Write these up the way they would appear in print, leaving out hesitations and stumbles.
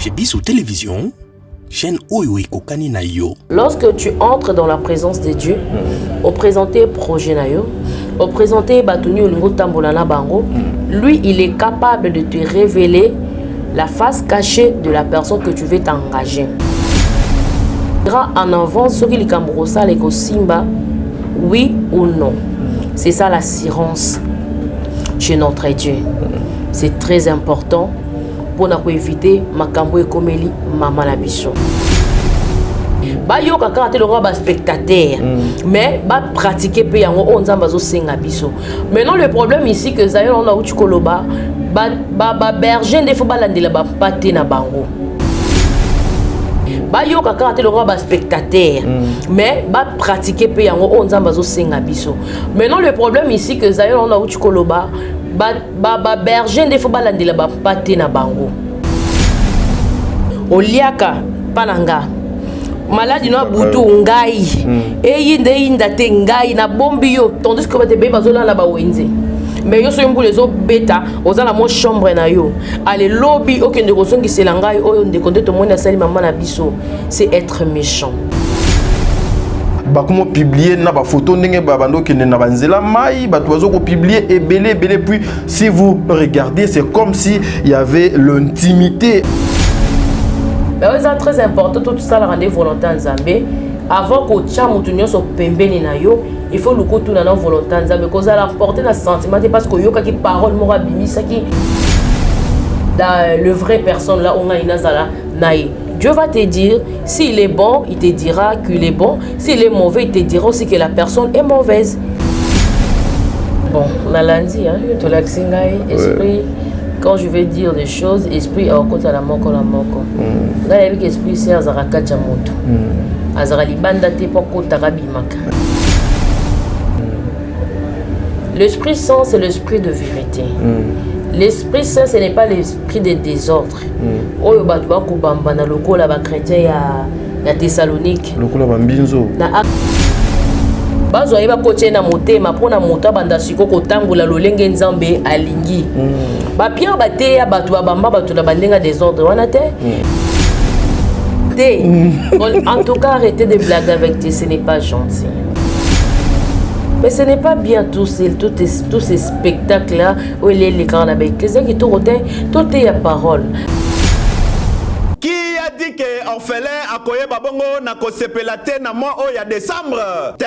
Chez Bissou Télévision, chaîne Oyo Kokani na yo. Lorsque tu entres dans la présence de Dieu, au présenter projet na yo, au présenter Batuni Olingo Tambolana Bango, lui il est capable de te révéler la face cachée de la personne que tu veux t'engager. En avant, ce qui est Cambrosa, les Simba, oui ou non. C'est ça l'assurance chez notre Dieu. C'est très important pour éviter Makambo et Komeli, Maman la Bichon. Ba yo kaka te le roi ba spectateur mais ba pratiquer pe yango on nzamba zo senga biso. Maintenant le problème ici que Zayo on a uti koloba ba berger ne faut ba landela ba paté na bango. Ba yo kaka te le roi ba spectateur mais ba pratiquer pe yango on nzamba zo senga biso. Maintenant le problème ici que Zayo on a uti koloba ba berger ne faut ba landela ba paté na bango. Oliaka pananga maladi no butu ngai eyinde indate ngai na bombi yo tandis que bate be bazola na ba wenze mais yo so mbule zo beta ozala mo chambre na yo ale lobby okende kozongisela ngai oyo ndekonde to mona sali maman na biso, c'est être méchant. Bah comment publier na ba photo ndenge ba bando kende na banzela mai ba tozo ko publier et belé puis si vous regardez c'est comme si il y avait l'intimité. C'est très important, tout ça, le rendez volontaire en Zambé. Avant que tu aies so pembeni na yo, il faut le coup na volontaire en Zambé. Parce que ça porter le sentiment parce que yo qui parole mora bimisa qui le vrai personne là on a inazala naï. Dieu va te dire s'il est bon, il te dira qu'il est bon. S'il est mauvais, il te dira aussi que la personne est mauvaise. Bon, on a lundi, hein, to l'axingai, esprit. Quand je vais dire des choses, esprit est au côté de la moko la moko. Là, il y a que esprit c'est azaraka chamoto. Azarali banda te poko tarabimaka. L'Esprit Saint, c'est l'esprit de vérité. L'Esprit Saint, ce n'est pas l'esprit de désordre. Oyo batu bako bamba na loko la ba chrétien ya Thessalonique. Loko la bambinzo. Bazo ayeba koche na motema pona moto banda siko kotambola lolenge nzambe alingi. Ba pierre baté ya batu bamba batu na bandenga désordre wana te. En tout cas, arrêtez de blaguer avec tes, ce n'est pas gentil. Mais ce n'est pas bien tous ces spectacles là où il est les grands avec les gens qui tout est à parole. Qui a dit que orphelin akoye babongo na kosepela te na mois oya décembre? Tin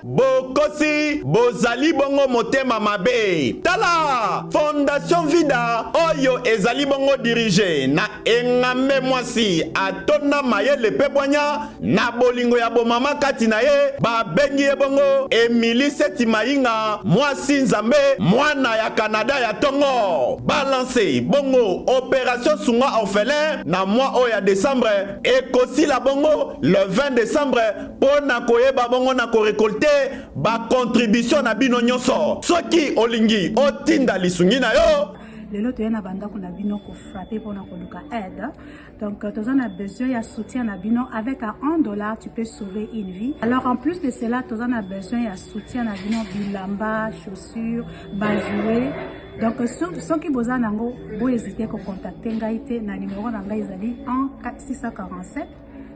bokosi bozali bongo motema mabe. Tala Fondation Vida oyo ezali bongo dirigé na engame mwasi atona mayele pebwanya na bolingo ya bomama kati na ye babengi ye bongo Emily Seti Mainga mwasi nzambe mwana ya Canada ya tongo balancer bongo opération sunga orphelin na mois oya décembre et kosi la bongo le 20 décembre pour na koyeba bongo na ko récolter ba contribution na bino nyonso soki olingi otinda lisungi na yo. Le lot na banda qu'on a bino ko frapper pour na koluka aide. Donc tu as besoin de soutien na bino avec $1 tu peux sauver une vie. Alors en plus de cela tu as besoin de soutien na bino bilamba, chaussures, bajouer. Donc ceux qui besoin nango bo hésiter ko contacter ngaite na numéro na ngai ezali 647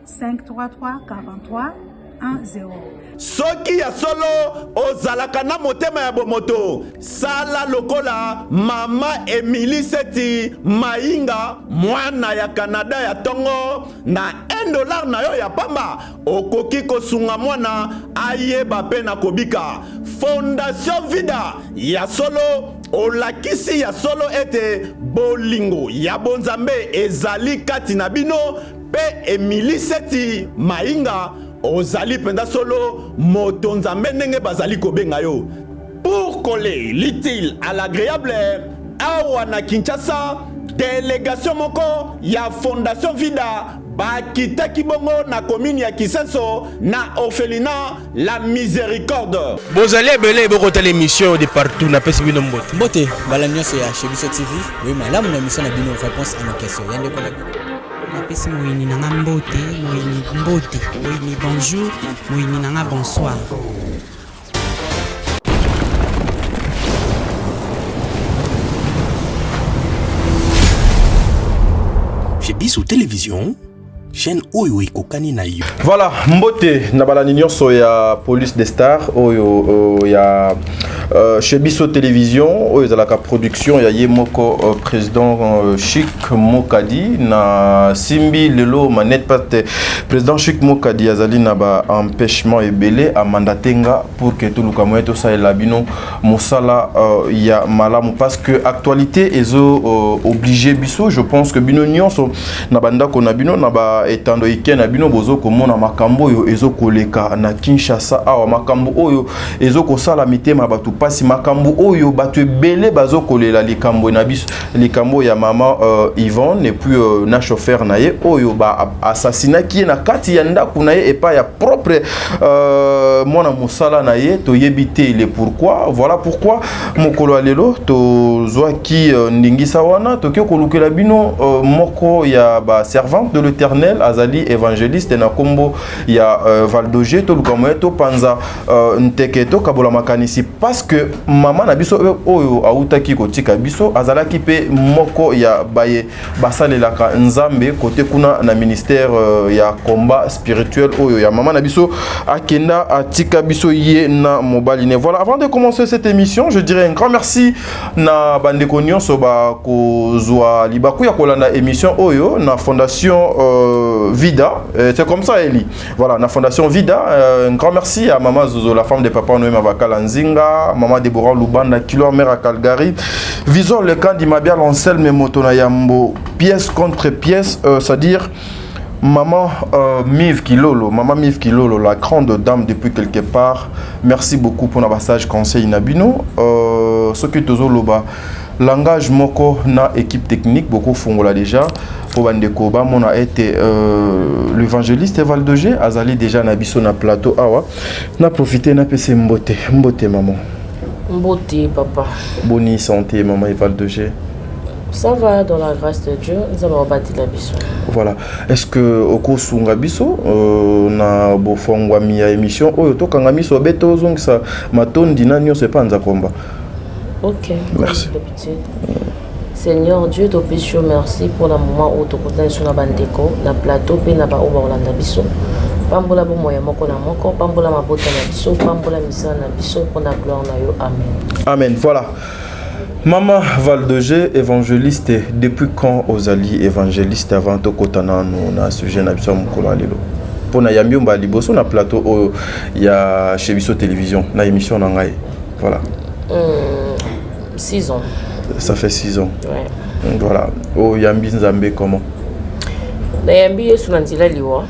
533 43 10. Soki ya solo ozalaka na motema ya bomoto sala lokola mama Emily Seti Mainga mwana ya Canada ya tongo na $1 na yo ya pamba okoki kosunga mwana ayeba pe na kobika. Fondation Vida ya solo olakisi ya solo ete bolingo ya bonzambe ezali kati na bino pe Emily Seti Mainga ozali penda solo moto nzambe ndenge bazali kobenga yo. Pour coller l'utile à l'agréable awa na Kinshasa délégation moko ya Fondation Vida bakitaki bongo na commune ya Kisenso na orphelinat la Miséricorde. Bozali ebele bokota l'émission de partout na pesi bino mbote. Mbote bala nyonso ya chez Biso TV. Oui malamu na mission na bino réponse à nos questions. Yande ko napesi moyini nanga mbote, moyini bonjour, moyini nanga bonsoir. chez Bissou Télévision, chaîne oyo ekokani na yo. Voilà, mbote na balani nyonso ya Police des Stars oyo ya chez Bissou Télévision oyo ezalaka production ya Yemoko président Chic Mokadi na Simbi lelo manette pate président Chic Mokadi azali na ba empêchement ebele a mandatenga pour que tout le camoeto ça labino mosala ya malamu parce que actualité ezo obligé Bissou, je pense que bino nyonso na banda ko na bino na ba etando ike na bino bozo komona makambo oyo ezo koleka na Kinshasa awa makambo oyo ezo kosala mitema batu pasi makambo oyo batu ebele bazo kolela likambo na biso likambo ya mama Yvonne et puis na chauffeur na ye oyo ba assassinat qui na kati ya ndaku na ye et pas ya propre mwana mosala na ye to yebite le pourquoi voilà pourquoi mokolo lelo to zwaki ndingisa wana to ke kolukela bino moko ya ba servante de l'Éternel azali évangéliste na kombo ya Valdoje to lukamoeto panza nteketo kabola makanisi parce que mama na biso oyo autaki kotika biso azalaki pe moko ya baye basalelaka nzambe côté kuna na ministère ya combat spirituel oyo ya mama na biso akenda atika biso ye na mobali ne. Voilà, avant de commencer cette émission, je dirais un grand merci na bandeko nyonso ba kozwa libaku ya kolanda émission oyo na fondation Vida, c'est comme ça Eli. Voilà, la fondation Vida, un grand merci à maman Zozo, la femme de papa Noé Mavakala Nzinga, maman Déborah Lubanda, Kilo mère à Calgary, Visons le camp d'Imabia Anselme Motona Yambo, pièce contre pièce, c'est-à-dire maman Miv Kilolo, la grande dame depuis quelque part. Merci beaucoup pour notre passage conseil Nabino. Ce que tu loba. Langage moko na équipe technique beaucoup font là déjà pour bandeko ba mon a été l'évangéliste Valdoje azali déjà na biso na plateau awa na profiter na PC mbote maman Mbote papa boni santé maman Valdoje ça va dans la grâce de Dieu nous avons bâti la biso. Voilà, est-ce que au cours sunga biso na bofongwa mi ya émission oyo to kanga miso beto zong sa matondi na nyo c'est pas nza komba. Ok, merci. Seigneur Dieu, te péché, merci pour le moment où tu as sur la bandeko, la plateau, puis na ba Orlando biso. Pambola bo moya moko na moko, pambola mabota na biso, pambola misa na biso pour la gloire na yo. Amen. Amen. Voilà. Maman Valdoje, évangéliste, depuis quand Ozali évangéliste avant to kotana no na sujet na biso mokolo lelo. Pour na yambi mba liboso na plateau il y a chez Bissou Télévision na émission na ngai. Voilà. 6 ans. Ça fait 6 ans. Ouais. Voilà. Oh, Yambi Nzambe comment? Yambi est sur Nanzila Liwa.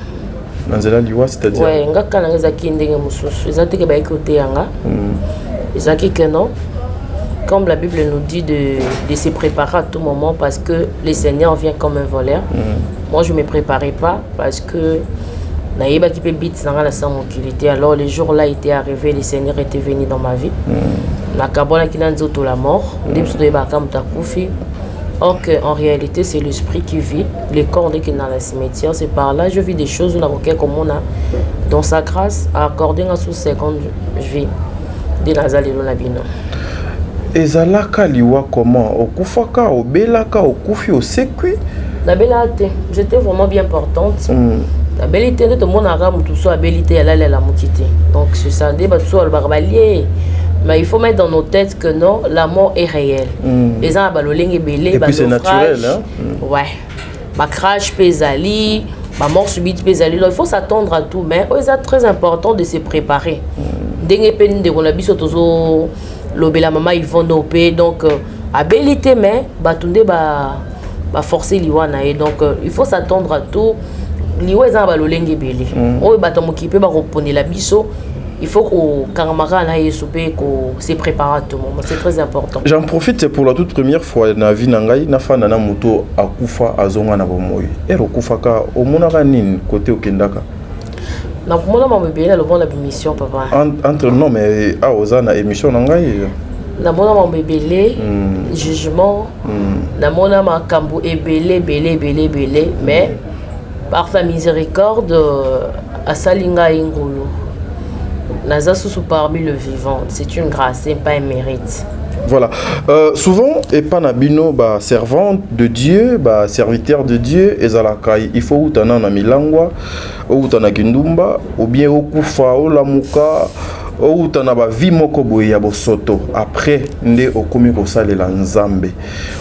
Nanzila Liwa, c'est-à-dire? Ouais, ngaka na ngezaki ndenge mususu. Ezaki ke ba écouter yanga. Ezaki que non. Comme la Bible nous dit de se préparer à tout moment parce que le Seigneur vient comme un voleur. Moi, je ne me préparais pas parce que naïba qui peut bit dans la sans-mobilité. Alors, le jour-là était arrivé, le Seigneur était venu dans ma vie. La cabane qui n'a pas la mort. Or en réalité, c'est l'esprit qui vit. Le corps qui est dans le cimetière, c'est par là. Je vis des choses comme on a. Dans sa grâce, à accorder une sous-seconde vie. De Nazali Lonabino. Ezalaka liwa comment? Okufaka, obelaka, okufi, osekui? La bellité, j'étais vraiment bien portante. La bellité, tout le monde a ramé tout ça, la bellité, elle a la moquité. Donc c'est ça, des bateaux, le barbalier. Mais il faut mettre dans nos têtes que non, la mort est réelle. Les gens ont et puis c'est naturel. Hein? Ouais. Ma crash pesali, ma mort subite pesali. Il faut s'attendre à tout, mais c'est très important de se préparer. Dès que on a vu la maman ils vont doper donc à bellité mais batunde ba forcer liwana et donc il faut s'attendre à tout. Liwa za ba lolenge belé. O batomo qui peut ba reponer la biso. Il faut qu'au Karamara se prépare à tout moment. C'est très important. J'en profite, c'est pour la toute première fois na vie nangai na fa na moto akufa azonga na bomoyi. Ero kufaka o monaka nini côté okendaka. Na komona ma bébé le bon la émission papa. Entre non mais a ozana émission nangai. Na mona ma bébé jugement. Na mona ma kambu ebele belé mais par sa miséricorde à salinga ingolo. Naza sous parmi le vivant, c'est une grâce, c'est pas un mérite. Voilà. Souvent, et pas nabino, bah, servante de Dieu, bah, serviteur de Dieu, et zalakai, il faut ou na milangwa, ou t'ana kindumba, ou bien au kufa, ou la muka, ou t'ana ba vie moko boye ya bosoto. Après, nde okomi ko salela nzambe.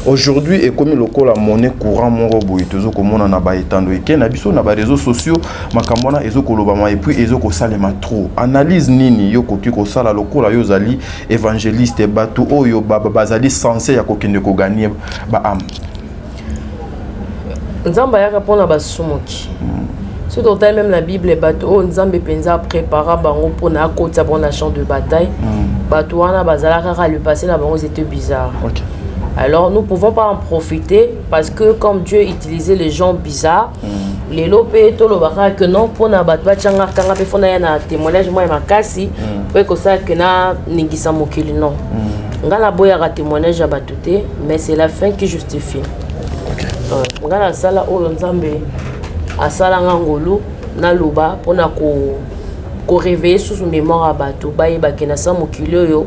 Aujourd'hui, et comme loko la monnaie courant moko boye, tozo komona na ba etando eke na biso na ba réseaux sociaux, makamona ezo kolobama et puis ezo ko salema trop. Analyse nini yo koki ko sala loko la yo zali évangéliste batu oyo bazali censé ya kokende ko gagner ba am. Nzamba yaka pona basumoki. Si tu as même la Bible, bateau, Nzambe penza prépara bango pour na côte ça bon champ de bataille. Bateau na bazalaka le passé là bango c'était bizarre. Okay. Alors nous pouvons pas en profiter parce que comme Dieu utilisait les gens bizarres, les lopé to lo baka que non pour na bateau changa kanga pe fona na témoignage moi makasi pour que ça que na ningisa mokili non. Ngala boya ka témoignage à batouté mais c'est la fin qui justifie. Ngala sala o Nzambe asala ngangolo na loba pona ko réveiller sous mémoire à bateau baye bakena sa mokili yo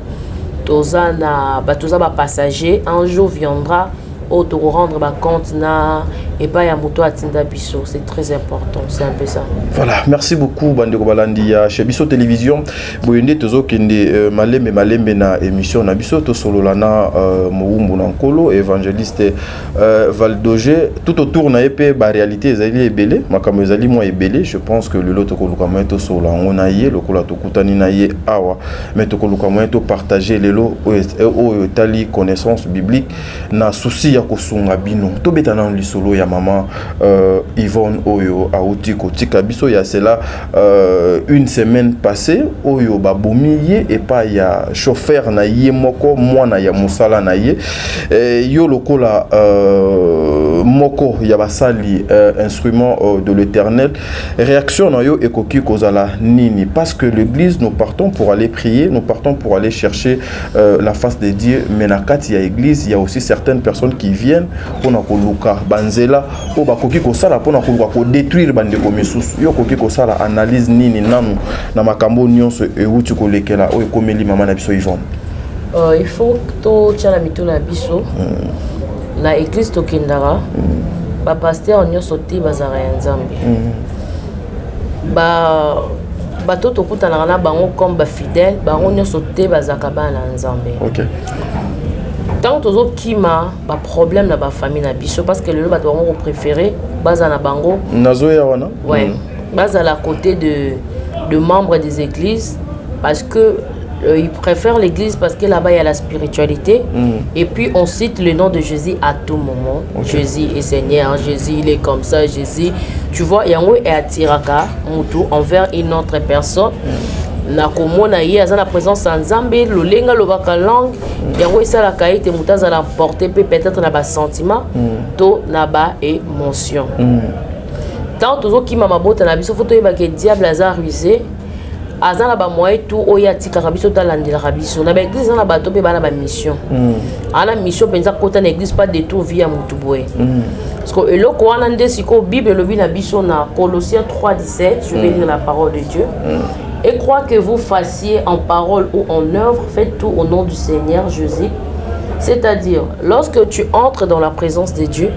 toza na batoza ba passager un jour viendra au te rendre ba compte na et pas ya moto atinda biso, c'est très important, c'est un peu ça. Voilà, merci beaucoup Bandeko Balandi ya chez Biso Télévision. Boyende tozo kende malembe na émission na biso to solo lana Moumbu Nankolo évangéliste Valdoge tout autour na épée ba réalité ezali ebele makamo ezali mo ebele. Je pense que le lot ko lukama to solo ngona yé lokola to kutani na yé awa mais to ko lukama to partager lelo o tali connaissance biblique na souci ya kosunga bino to betana lisolo ya maman Yvonne Oyo Aouti Kotika Biso ya cela une semaine passée Oyo babomiye et pas ya chauffeur na yé moko mwana ya musala na yé yo lokola moko ya basali instrument de l'Éternel réaction na yo ekoki kozala nini parce que l'église nous partons pour aller prier, nous partons pour aller chercher la face de Dieu mais na kati ya église il y a aussi certaines personnes qui viennent pour na koluka banzela o bakoki ko sala pona ko détruire bande ko misusu yo koki ko sala analyse nini nanu na makambo nyonso e wuti ko lekela o ekomeli mama na biso Yvonne. Il faut to tchala mito na biso na église to kendara ba pasteur nyonso te bazara ya Nzambe ba toto kutana na bango comme ba fidèle bango nyonso te bazaka bana Nzambe. OK. Tant aux autres qui m'a pas problème dans ma famille na biso parce que le bateau on préféré basa na bango nazoya wana ouais basa à la côté de membres des églises parce que ils préfèrent l'église parce que là-bas il y a la spiritualité et puis on cite le nom de Jésus à tout moment. Okay. Jésus est Seigneur, Jésus il est comme ça, Jésus tu vois yango et atiraka mutu envers une autre personne. Na komona ye aza na présence en Nzambe lolenga lobaka langue yango esala kaite mutaza la porter peut-être na ba sentiment to na ba émotion tant tozo ki mama bota na biso photo yeba ke diable aza rusé aza na ba moyen tout oya tika biso talandela biso na ba église na ba to pe bana ba mission ana mission penza kota na église pas de tout via mutu boye parce que eloko wana nde siko bible lobi na biso na Colossiens 3:17 je vais lire la parole de Dieu. Et crois que vous fassiez en parole ou en œuvre, faites tout au nom du Seigneur Jésus. C'est-à-dire, lorsque tu entres dans la présence de Dieu,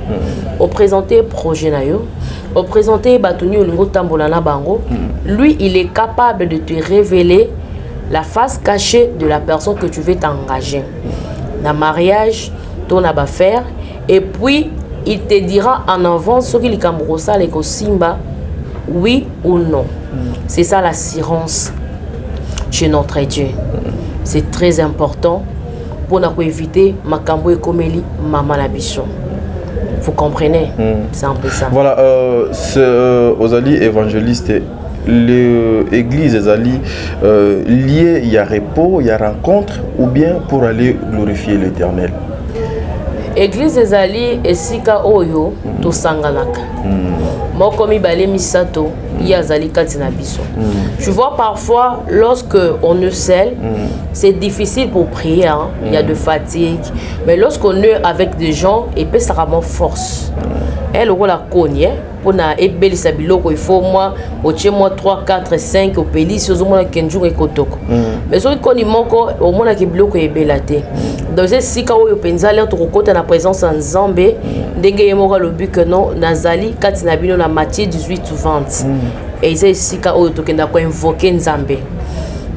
au présenter projet nayo, au présenter batuni au lingo tambolana bango, lui il est capable de te révéler la face cachée de la personne que tu veux t'engager. Dans mariage, ton affaire, et puis il te dira en avance ce qu'il kamrosa les simba, oui ou non. C'est ça l'assurance chez notre Dieu. C'est très important pour éviter makambo et komeli mama la bichon. Vous comprenez? C'est un peu ça. Voilà, aux alliés évangélistes, l'église est alliée liée, il y a repos, il y a rencontre ou bien pour aller glorifier l'Éternel. Église ezali esika oyo to sanganaka. Moko mibale misato yazali kati na biso. Tu vois, parfois lorsque on ne scelle, c'est difficile pour prier, hein. Il y a de fatigue, mais lorsqu'on est avec des gens, et puis ça rend force. Elle aura la cogne pour na ebelisa biloko, il faut moi oche moi 3 4 5 au peli si ozo mona kenju e kotoko. Mais so koni moko au mona ke biloko ebelate. Donc c'est si ka oyo penza l'air to kokota na présence en Nzambe ndenge yemoko le but que non nazali kati na bino na Matthieu 18 ou 20. Et c'est si ka oyo to kenda ko invoquer Nzambe.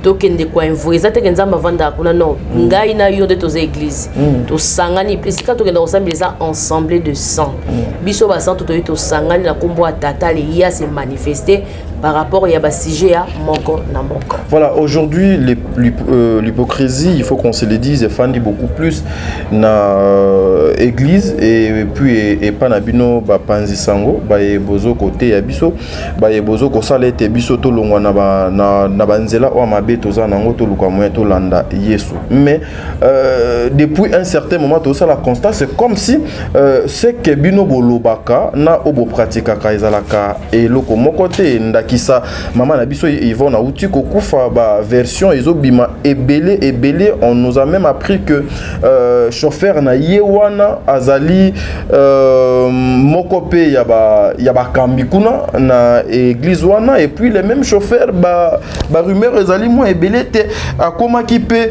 Tokende kwa invoquer za te Nzambe vanda kuna no ngai na yo de toza église. To sangani pisika to kenda osambeleza ensemble de sang. Biso ba sang to sangani na kombo tata le ya se manifester par rapport à sujet à moko na moko. Voilà, aujourd'hui l'hypocrisie, il faut qu'on se le dise, fandi beaucoup plus na église et puis et pas na bino ba panzi sango ba e bozo côté ya biso ba e bozo ko sala ete biso to longwa na banzela o mabe toza nango to luka moyen to landa Yesu. Mais depuis un certain moment to ça la constat c'est comme si c'est que bino bolobaka na obo pratika ka ezalaka et loko moko te ndaki ça maman na biso Yvonne auti ko kufa ba version ezobima ebele on nous a même appris que chauffeur na yewana azali mokope ya ba kambikuna na église wana et puis les mêmes chauffeurs ba rumeur ezali moi ebele te akoma ki pe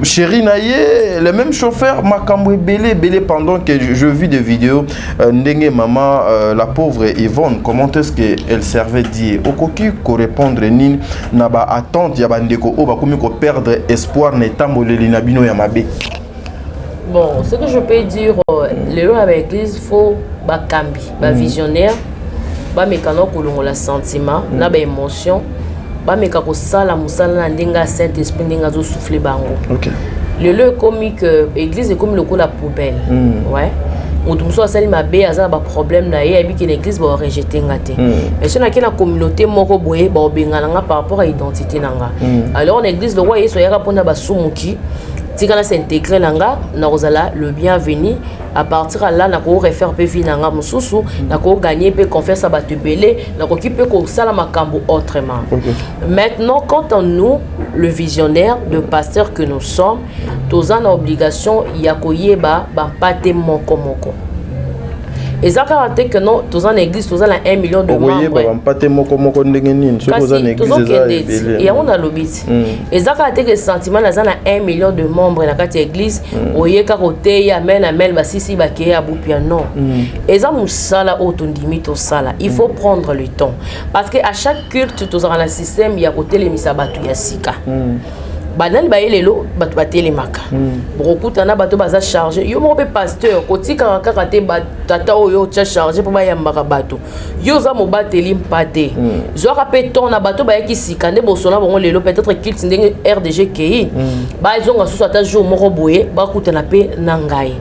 chéri na ye les mêmes chauffeurs makambo ebele pendant que je vis des vidéos ndenge maman la pauvre Yvonne comment est-ce qu'elle servait Dieu okoki ko répondre nini na ba attente ya bandeko o ba komi ko perdre espoir na tamboleli na bino ya mabe. Bon, ce que je peux dire les gens avec l'église faut ba kambi ba visionnaire ba mekano kolongola sentiment na ba émotion ba meka ko sala musala na ndinga Saint-Esprit ndinga zo souffler bango. OK. Le lieu comique église est comme le coup la poubelle. Ouais. On tout ça sali mabe aza ba problème na ye abi que l'église va rejeter ngate. Mais si na kena communauté moko boye ba obengana nga par rapport à identité nanga. Alors en église le roi yeso yaka pona ba sumuki tika na s'intégrer nanga na kozala le bienvenu à partir de là na ko refaire pe vie nanga mususu na ko gagner pe confiance à batubele na ko ki pe ko sala makambo autrement. Maintenant quant à nous le visionnaire de pasteur que nous sommes tous en obligation ya koyeba ba pate moko moko. Et ça caractère que non tous en église tous en 1 million de membres. Oui, ba pate moko moko ndenge nini so tous en église et on a le bit. Et ça caractère que sentiment na 1 million de membres na kati église oyeka côté ya amen ba sisi ba ke ya bupia non. Et ça musala otondimi to sala. Il faut prendre le temps parce que à chaque culte tous en un système il y a côté les misabatu ya sika. Banal ba elelo batu batele maka beaucoup tana bato baza chargé yo mo pe pasteur kotika kaka te tata oyo cha chargé pour ba yamba bato yo za mo bateli mpate zo ka pe ton na bato ba yaki sika nde bosona bongo lelo peut-être qu'il ndenge RDG ki ba zonga susu ata jour moko boye ba kutana pe na ngai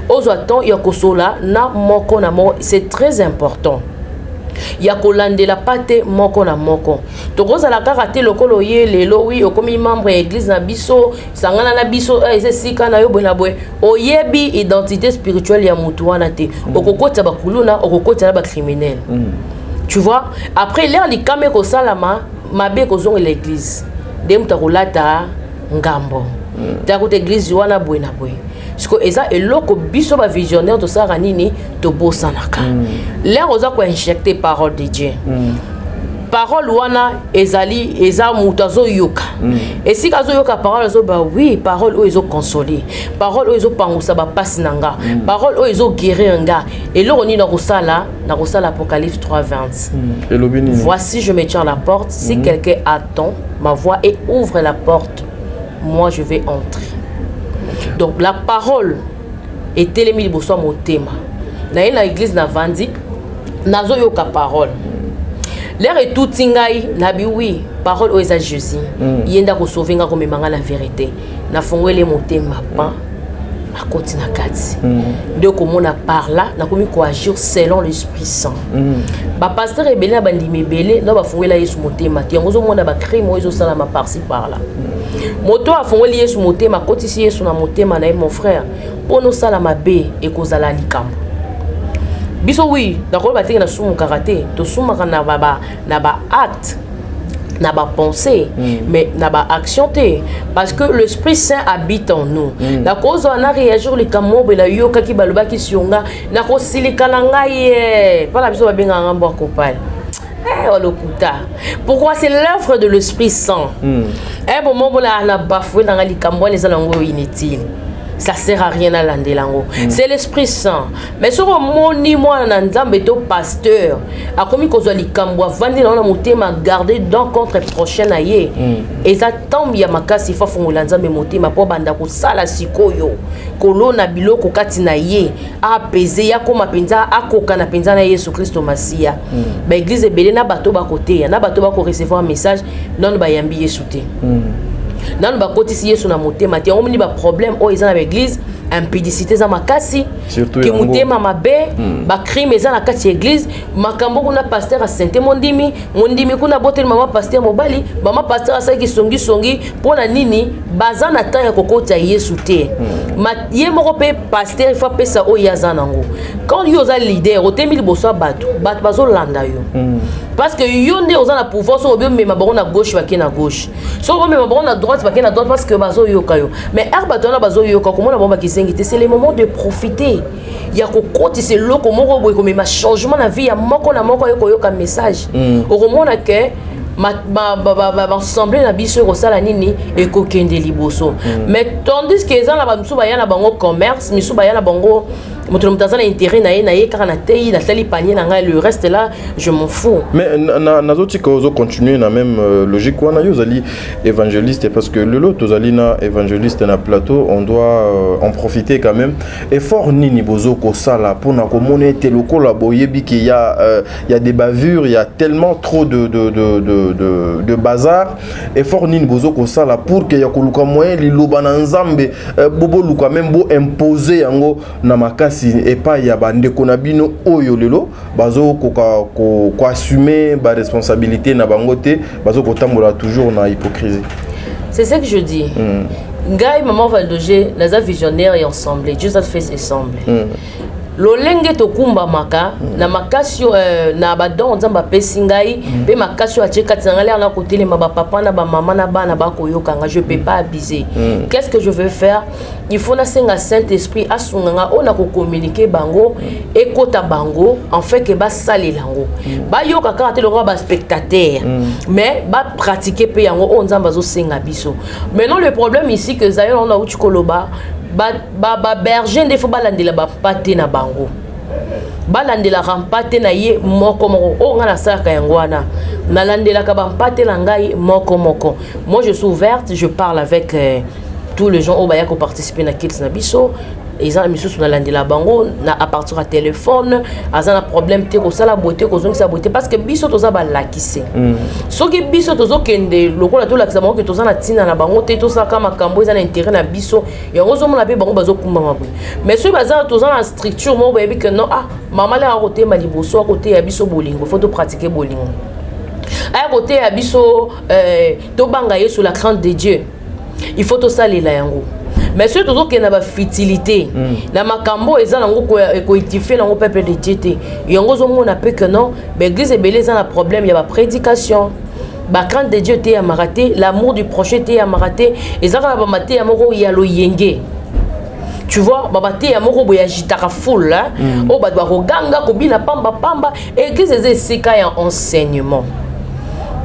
ozo attend ya kosola na moko na mo c'est très important. Ya kolande la pate moko na moko tokoza la kaka te lokolo ye lelo wi okomi membre ya église na biso sangana na biso sika na yo bona boy oyebi identité spirituelle ya mutu wana te okokota bakuluna okokota na ba criminel. Tu vois après l'air li kame ko salama mabe ko zonga l'église dem ta kolata ngambo ta ko église wana boy na boy. Parce que eza eloko biso ba visionnaire to sara nini to bosanaka. L'air oza ko injecter parole de Dieu. Parole wana ezali eza mutazo yoka. Et si kazo yoka parole zo ba oui, parole o ezo consoler. Parole o ezo pangusa ba passe nanga. Parole o ezo guérir nga. Et lo oni na kosala Apocalypse 3:20. Voici je me tiens à la porte, si quelqu'un attend ma voix et ouvre la porte, moi je vais entrer. Donc la parole est télémi liboso motema. Na église na vandi nazo yoka parole. L'air est tout tingai nabi oui, parole o eza Jésus. Yenda ko sauver nga ko memanga la vérité. Na fongwele motema pa a continue kati. De komona par là na komi ko agir selon l'Esprit Saint. Ba pasteur ebele ba ndimi belé na ba fongwela Yesu motema. Ti ngozo mona ba crime o ezo sala ma par-ci par là. Moto a fongoli Yesu motema kotisi Yesu na motema na mon frère. Pono sala mabe e kozala likambo. biso oui d'accord batenge na sumu karaté to sumaka na ba acte na ba pensée mais na ba action te parce que l'Esprit Saint habite en nous na cause on a réagir le kamobe la yoka ki baloba ki sionga na ko silika na ngai pas la biso ba benga ngambo kopal pourquoi c'est l'œuvre de l'Esprit Saint un moment où on a bafoué dans les cambo les alango inutiles ça sert à rien à l'andelango c'est l'Esprit Saint mais sur moni moi na nzambe to pasteur a commis ko zo likambo vandi na motema garder donc contre prochain aye et ça tombe ya makasi fa fongola nzambe motema po banda ko sala sikoyo kolona biloko kati na ye apaiser ya koma penza akoka na penza na Yesu Kristo Masia ba église belé na bato ba côté na bato ba ko recevoir un message non ba yambi Yesu te nan ba kotisi Yesu na motema ti omni ba problème o ezana l'église impudicité za makasi ki motema mabe ba crime ezana kati église makambo kuna pasteur a sainte mondimi kuna botel mama pasteur mobali mama pasteur sa ki songi pona nini bazana ta ya kokota Yesu te ye moko pe pasteur il faut pesa o yazana ngo quand yo za leader otemi liboso bato bazo landa yo parce que yo ne ozana pouvoir so obio mema bango na gauche ba na gauche so obio mema bango na droite ba na droite parce que bazo yoka yo mais bato na bazo yoka komona bomba kisengi te c'est le moment de profiter ya kokoti c'est loko moko boy comme ma changement na vie ya moko na moko yo koyoka message au romona que ensemble na biso ko sala nini e ko kende liboso mais tandis que ezana ba msuba ya na bango commerce misuba ya na bango moto mutazana intérêt na ye car na tei na tali panier na le reste là je m'en fous mais na zoti ko zo continuer na même logique wana yo zali évangéliste parce que le lot tozali na évangéliste na plateau on doit en profiter quand même effort nini bozo ko sala pour na ko monete lokola boyebi ki il y a des bavures il y a tellement trop de bazar effort nini bozo ko sala pour que ya ko luka moyen liloba na nzambe bobo luka même bo imposer yango na makasi et pas ya bande konabino oyo lelo bazo ko assumer ba responsabilité na bangote bazo ko tambola toujours na hypocrisie c'est ce que je dis ngai maman Valdoger naza visionnaire et ensemble Dieu a fait ensemble lolenge tokumba maka na makasio na badon nzamba pesi ngai pe makasio acheka tsangala na kotele ma papa na ba maman na bana ba koyoka je peux pas abuser qu'est-ce que je veux faire il faut na senga Saint-Esprit asunganga ona ko communiquer bango ekota bango en fait que ba salelango ba yoka ka te le ba spectateur mais ba pratiquer pe yango on nzamba zo senga biso maintenant le problème ici que zayo on a uti koloba ba berger ndefo balandela ba pate na bango balandela rampate na ye moko o nga na saka yango wana nalandela ka ba pate na ngai moko moi je suis ouverte je parle avec tous les gens au baya ko participer na kids na biso ils ont mis sur la landela bango na à partir à téléphone azana problème te ko sala beauté ko zongi sa beauté parce que biso toza ba lakise soki biso tozo kende lokola to lakisa bango ke toza na tina na bango te to saka makambo ezana intérêt na biso yango zo mona pe bango bazo kumba mabwe mais soki bazana toza na structure mo bayebi que non maman la côté maliboso à côté ya biso bolingo faut to pratiquer bolingo à côté ya biso to banga ye sur la crainte de Dieu il faut to salela yango mais ceux qui ont une futilité na makambo ezana ngo ko étifier na ngo peuple de Dieu te yango zo mona pe que non l'église est belé za na problème ya ba prédication ba crainte de Dieu te ya maraté l'amour du prochain te ya maraté ezaka ba maté ya moko ya lo yenge tu vois babate ya moko boya jitaka foule o ba doit reganga ko bina pamba église ezesika ya enseignement.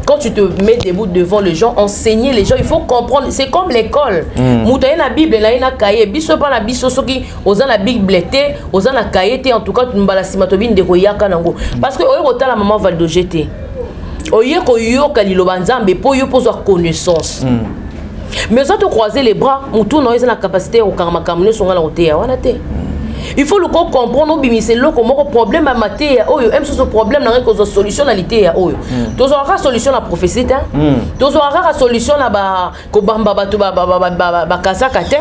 Quand tu te mets debout devant les gens, enseigner les gens, il faut comprendre. C'est comme l'école. Moutaye na Bible, là il na cahier. Biso pa na biso soki oza na Bible té, oza na cahier té. En tout cas, tu mbala simatobine de koyaka nango. Parce que oyo kota la maman Valdoger té. Oyo koyo kaliloba nzambe po yo pozo connaissance. Mais ça te croiser les bras, moutou no la capacité au karamakamune songa la oté wana té. Il faut le comprendre c'est le problème à maté oyo même ce problème na ko solution na lité ya oyo tozo ra solution na prophétie ta tozo ra solution na ba ko bamba batu ba kasaka te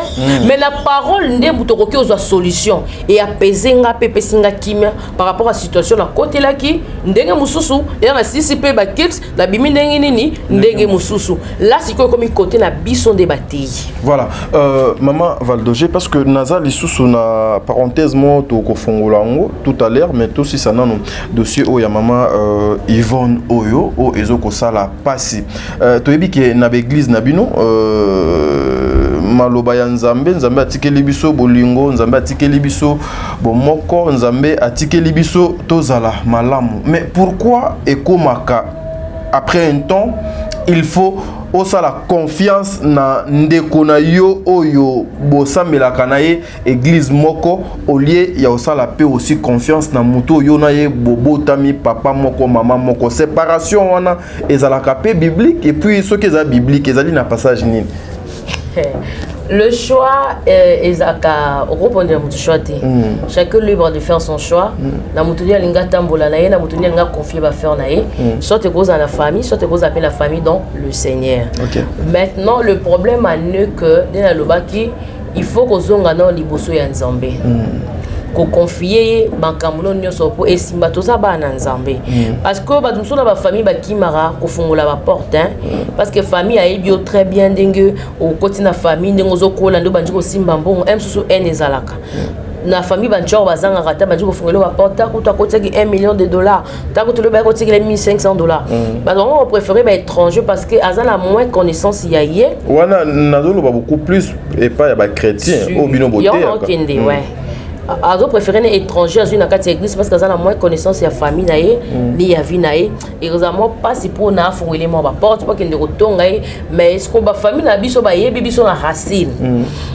mais la parole ndé butoko ki ozo solution et apaiser nga pepe singa kimia par rapport à situation na côté là ki ndenge mususu ya na sisi pe ba kids la bimi ndenge nini ndenge mususu là c'est comme côté na bison de bataille. Voilà maman Valdoger parce que naza lisusu na parenthèse parenthèse moi to ko fongola ngo tout à l'heure mais tout si ça nan dossier o ya maman Yvonne Oyo o ezoko sala pasi to yebi ke na église na bino maloba ya nzambe atikeli biso bolingo nzambe atikeli biso bomoko nzambe atikeli biso tozala malamu mais pourquoi ekomaka après un temps il faut osa la confiance na ndeko na yo oyo bosamelaka na ye église moko au lieu ya osa la paix aussi confiance na muto yo na ye bobotami papa moko mama moko séparation wana ezalaka paix biblique et puis ce qui est biblique ezali na passage nini. Le choix est à répondre à mon choix. Chacun libre de faire son choix. Na mutunia linga tambola na ye, na mutunia linga confier va faire na ye. Soit te cause à la famille, soit te cause appeler la famille donc le Seigneur. Okay. Maintenant le problème à ne que dans la lobaki, il faut que zonga na liboso ya nzambe. Ko confier bankamulo nyonso po esimba to za bana nzambe parce que ba tumso na ba famille ba kimara ko fungola ba porte parce que famille a bio très bien ndenge au côté na famille ndenge zo kola ndo banjiko simba mbongo emsusu ezalaka na famille bancho bazanga kata banjiko fungola ba porte ko to côté $1 million ta ko to le ba côté $1,500 ba on préférer ba étranger parce que azana moins connaissance yaye wana nazolo ba beaucoup plus et pas ya ba chrétien au bino beauté ouais. Ado préféré les étrangers dans une église parce qu'ils ont moins connaissance de la famille naé ni ya vie naé et récemment pas si pour na fouiller moi ba porte pas qu'il ne retourne mais est-ce que ba famille na biso ba yebi biso na racine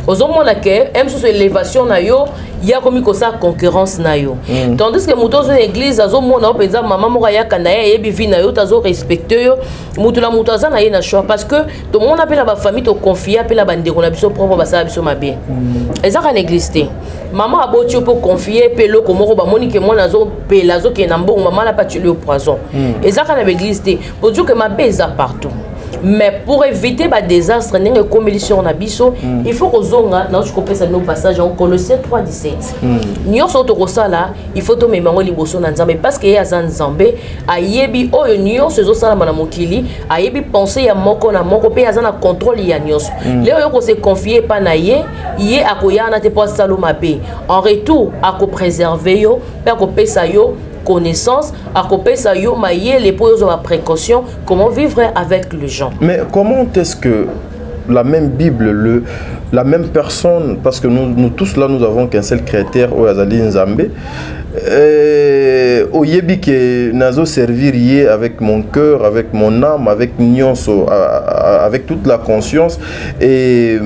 aux hommes na que même sur élévation na yo il y a comme ça concurrence na yo tandis que muto dans église azo mona op exemple maman moko ya kana yebi vie na yo tazo respecter yo muto la muto za na ye na choix parce que tout le monde appelle la famille to confier appelle la bande na biso propre ba sa biso mabe ezaka na église té maman a beau pour confier pelo comme roba monique moi nazo pelazo qui na mbongo maman la pas tué au poison et ça quand l'église pour dire que ma beza partout mais pour éviter ba désastre n'enge comme édition na biso il faut que zonga na je comprends ça nos passages en Colossiens 3:17 nyo soto ko sala il faut to memango liboso na nzambe parce que ya nzambe ayebi oyo nyo sezo sala na mokili ayebi penser ya moko na moko pe azana contrôle ya nyos leo yo ko se confier pa na ye akoya na te pas saloma be en retour ako préserver yo pe ako pesa yo connaissance à couper ça yo mailler les poses à précaution comment vivre avec les gens. Mais comment est-ce que la même Bible la même personne parce que nous tous là nous avons qu'un seul créateur au Azali Nzambe au yebi que nazo servir yé avec mon cœur avec mon âme avec nyonso avec toute la conscience et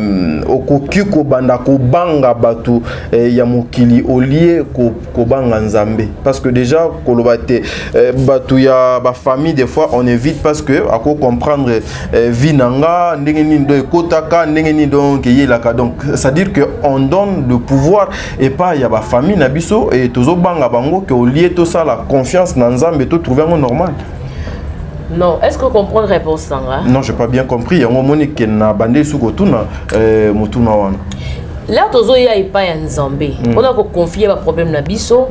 au kokiko banda ko banga batu ya mokili au lieu ko banga Nzambe parce que déjà kolobate batu ya ba famille des fois on évite parce que à ko comprendre vie nanga ndenge ni ndo kotaka ndenge ni donc yelaka donc ça veut dire que on donne le pouvoir et pas ya ba famille na biso et tozo banga bango que au lieu tout ça la confiance dans Nzambe tout trouver un normal. Non, est-ce que vous comprenez la réponse là? Non, j'ai pas bien compris. On moni que na bandé sous kotuna mutuna wana. Là tozo ya ipa ya Nzambe. On a confier ba problème na biso.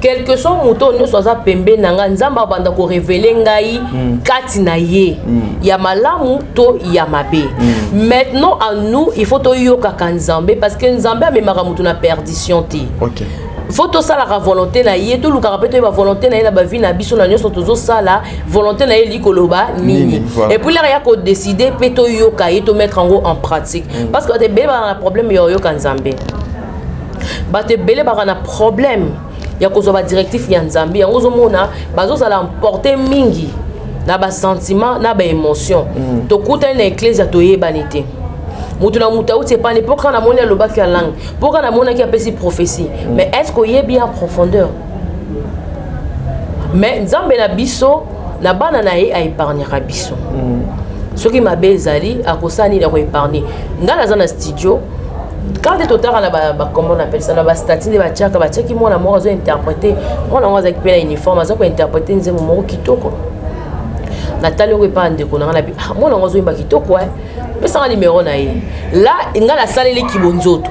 Quel que soit mouton nous soit pembe nanga Nzamba banda ko révéler ngai kati na ye. Ya malamu to ya mabe. Maintenant à nous, il faut to yoka Nzambe parce que Nzambe a memara mutuna perdition ti. OK. Faut tout ça la volonté na yé tout le carapéto va volonté na ba vie na biso na nyonso tozo ça la volonté na yé likoloba nini et puis là il y a qu'on décider peto yoka et to mettre en gros en pratique parce que te bele ba na problème yo Nzambe ba te bele ba na problème ya ko zo ba directif ya Nzambe yango zo mona bazo ça la emporter mingi na ba sentiment na ba émotion to kuta na église to yebanité mutuna mutaou c'est pas n'importe quand on a monné le bac à langue pour quand on a monné qui a fait prophétie mais est-ce qu'il y a bien en profondeur mais Nzambe na biso na bana na ye a épargner biso ce qui m'a bezali a kosani na ko épargner ngala za na studio quand tu total na ba comment on appelle ça na ba statine de ba tchaki moi na moi zo interpréter on a avec la uniforme zo ko interpréter nzemo moko kitoko Nathalie on pas ndeko na la bi moi na zo imba kitoko mais ça numéro na ye là inga la salle les kibonzoto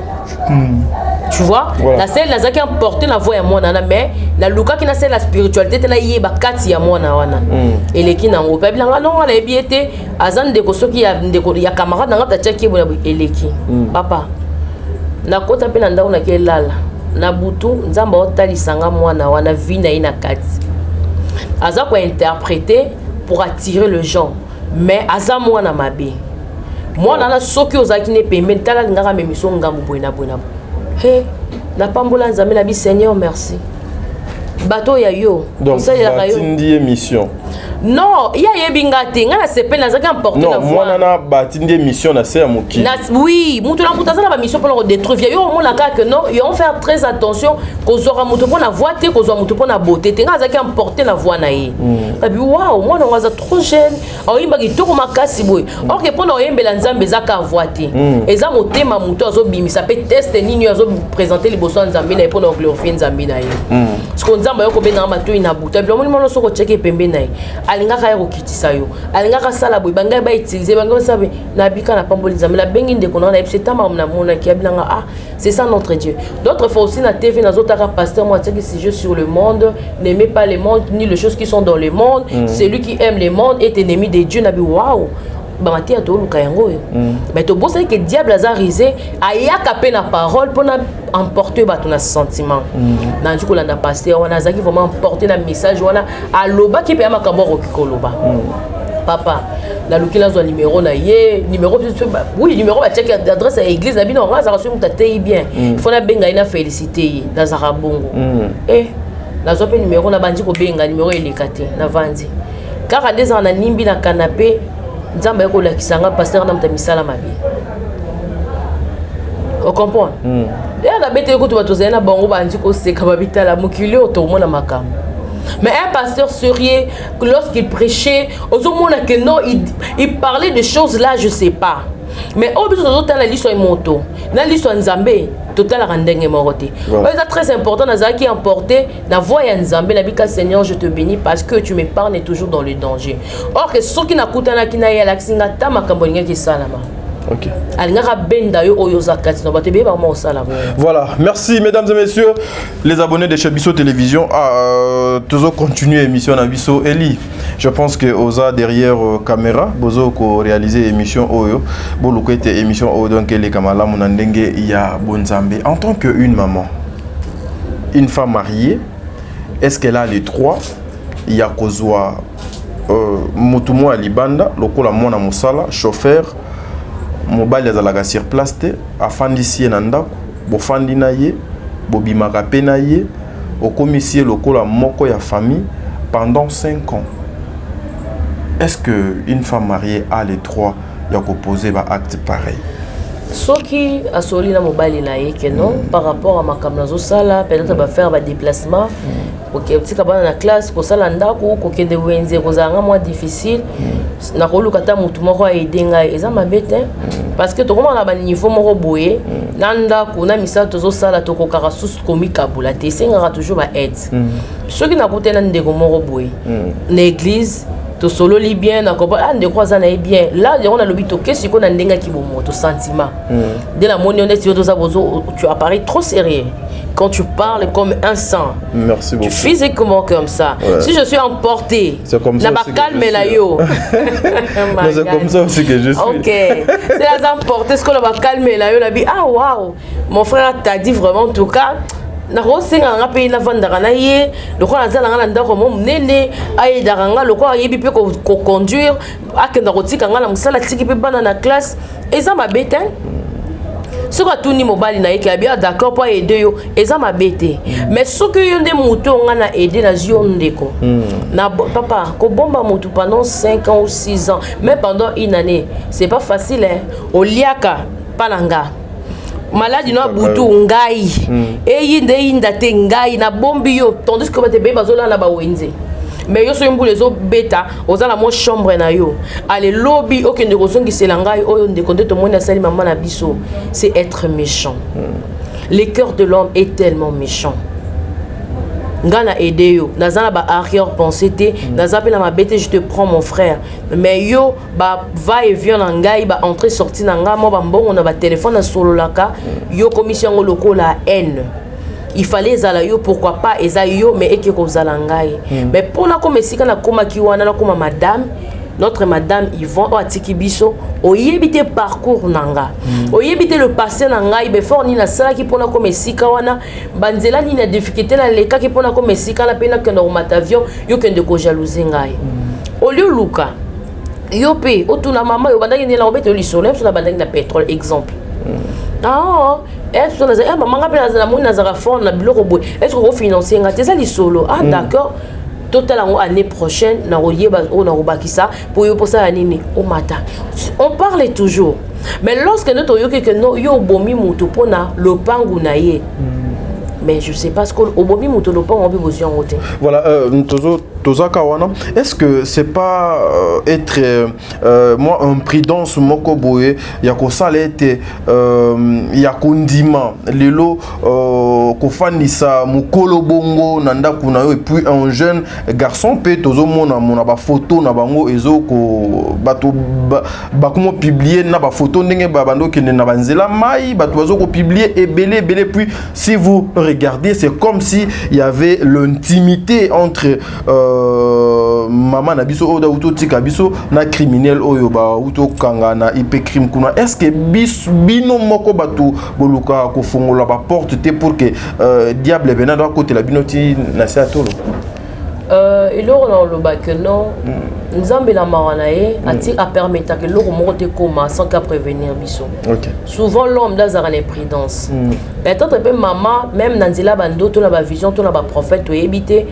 tu vois voilà. La salle la qui emporter la voix ya mona na mais la luka qui na salle la spiritualité na yeba kati ya mona wana et les qui na ngopa bilanga non la biete azan de ko soki ya ndeko ya camarade na ngata tchaki bona eleki papa na kota pe na ndao na ke lala na butu nzamba otalisanga mwana wana vie na ina kati aza ko interpréter pour attirer le gens mais aza mwana mabe mwana na soki ozaki ne pembeni tala ngaka memiso ngambu boina he na pambola nzambe na bi Seigneur merci bateau ya yo donc batindi émission non ya yebingate nga na sepe na zaka importer non, na voix moi na batindi émission na se ya moki oui mutu na mutu azala ba mission pour détruire yo mona ka que non ils vont faire très attention kozora mutu pour na voix te kozora mutu pour na beauté te nga zaka importer na voix na ye abi wow moi on ngaza trop jeune oyimba kitoko makasi boy OK pour na oyembela nzambe zaka voix te eza motema mutu azo bimisa pe test nini azo présenter liboso nzambe na pour na glorifier nzambe na ye ce qu'on nzamba yo ko bena mato ina buta bi omoni mono soko cheke pembe na ye alingaka ya kokitisa yo alingaka sala boy bangai ba utiliser bangai sabe na bika na pamboli nzambe la bengi ndeko na c'est tama na mona ki abilanga ah c'est ça notre Dieu d'autres fois aussi na TV na zotaka pasteur moi tiki si je sur le monde n'aimez pas le monde ni les choses qui sont dans le monde celui qui aime le monde est ennemi de Dieu na bi waouh bamati ya to luka yango mais to bossa que diable a risé ayaka pe na parole pour na emporter bato na sentiment na ndiko la na pasteur wana zaki vraiment emporter na message wana aloba ki pe ya makambo okikoloba papa na lukila zo numéro na ye numéro oui numéro ba check adresse à église na bino nga za reçu mutatei bien il faut na benga ina féliciter dans Zarabongo na zo pe numéro na bandi ko benga numéro elekate na vandi car des ans na nimbi na canapé nzamba yako la kisanga pasteur na mta misala mabi o comprendre ya la bete ko to batozela na bango bandi ko seka babitala mukili otomona makambo mais un pasteur sérieux lorsqu'il prêchait aux hommes que non il parlait de choses là je sais pas mais au besoin d'autres la liste moto na liste nzambe total rendenge moroté c'est très important na qui emporter la voix ya nzambe na bika Seigneur je te bénis parce que tu m'épargnes toujours dans le danger or que ceux qui nakutana kina ya laxinga ta makambo ngaki salama. Ok. Voilà, merci mesdames et messieurs, les abonnés de chez Bisso Télévision. Toujours continuer l'émission à Bisso Eli. Je pense que Oza derrière caméra, Bozo ko réaliser émission Oyo, Bolo était émission Oyo donc les Kamala Monandenge il y a Bonzambe. En tant qu'une maman, une femme mariée, est-ce qu'elle a les trois? Il y a Kozwa Mutumo Alibanda, Lokola Mona Musala, chauffeur. Mobile azalaka sur place te afandisi na ndako bofandi na ye bobimaka pe na ye okomisi lokola moko ya famille pendant 5 ans. Est-ce que une femme mariée a les droits de poser un acte pareil? Soki asoli na mobile na ye que non par rapport à makamnazo sala peut-être va faire un déplacement OK tika bana na classe ko sala ndako ko kende wenze ko zanga moins difficile na ko lukata mutu moko aider ngai eza mabete parce que to comment na ba niveau moko boye na ndako na misato zo sala to ko kara sus komi kabula te senga toujours ba aide soki na kotena ndeko moko boye na église to solo li bien na ko ba ande croisa na bien là on a le bito qu'est-ce qu'on a ndenga ki bomo to sentiment de la monnaie on to za bozo tu apparais trop sérieux quand tu parles comme un sang. Merci beaucoup. Physiquement comme ça. Ouais. Si je suis emporté, c'est comme ça aussi calme la yo. C'est comme ça aussi que je suis. OK. C'est la emporté ce qu'on va calmer la yo la vie. Ah waouh. Mon frère t'a dit vraiment en tout cas na rosenga nga pe na vandaka na ye lokwa nazala nga na ndako mo munene ayedaka nga lokwa yebi pe ko conduire akenda kotika nga na musala tiki pe bana na classe eza mabete ce que tout ni mobile na yeke bien d'accord pour aider yo eza mabete mais ce que yo nde muto nga na aider na zio ndeko na papa ko bomba mutu pendant 5 ans ou 6 ans mais pendant une année c'est pas facile hein oliaka palanga maladie no butu ngai eyinde indate ngai na bombi yo tandis que bate be bazola na ba wenze mais yo so ymbule zo beta ozala mo chambre na yo ale lobby okende kozongi selangai oyo ndeko nde to mona sali maman na biso c'est être méchant le cœur de l'homme est tellement méchant ngana aider yo nazana ba arrière pensée te nazape na mabete je te prends mon frère mais yo ba va et vient na ngai ba entrer sortir na nga mo ba mbongo na ba téléphone na sololaka yo commission ngoloko la haine. Il fallait zala yo pourquoi pas eza yo mais eke ko zala ngai mais pour na comme esika na koma ki wana na koma madame notre madame Yvonne o atiki biso oyebite parcours nanga oyebite le passé nanga ibe fort ni na sala ki pona ko mesika wana banzela ni na difficulté na leka ki pona ko mesika na pena que no matavion yo kende ko jalouser ngai au lieu luka yo pe otuna mama yo bandaki ni la obete li solo so na bandaki na pétrole exemple ah est-ce que ça maman ngapela na moni na zara fort na biloko boy est-ce que ko financer ngate ça li solo ah d'accord total année prochaine na oyeba on a obakisa pour ça nini au matin on parle toujours mais lorsque nous toyoki que no yo bomi mutu pona lopangu na ye mais je sais pas ce que au bomi mutu lopangu on peut besoin en voilà Toza Kawana, est-ce que c'est pas être moi imprudence moko boye ya ko sala ete ya kondima lelo ko fanisa mukolo bongo nanda kuna yo et puis un jeune garçon pe tozo mona mona ba photo na bango ezo ko bato ba comment publier na ba photo ndenge ba bando kene na banzela mai bato bazo ko publier et belé puis si vous regardez c'est comme si il y avait l'intimité entre maman na biso oda uto tika biso na criminel oyo ba uto kanga na IP crime kuna est-ce que bino moko batu boluka ko fongola ba porte te pour que diable bena do côté la binoti na sa tolo il aura le bac non nzambe na maranae ati a permettre que l'eau monte coma sans qu'à prévenir biso souvent l'homme dans une imprudence peut-être peu maman même nanzila bando to na ba vision to na ba prophète to ebité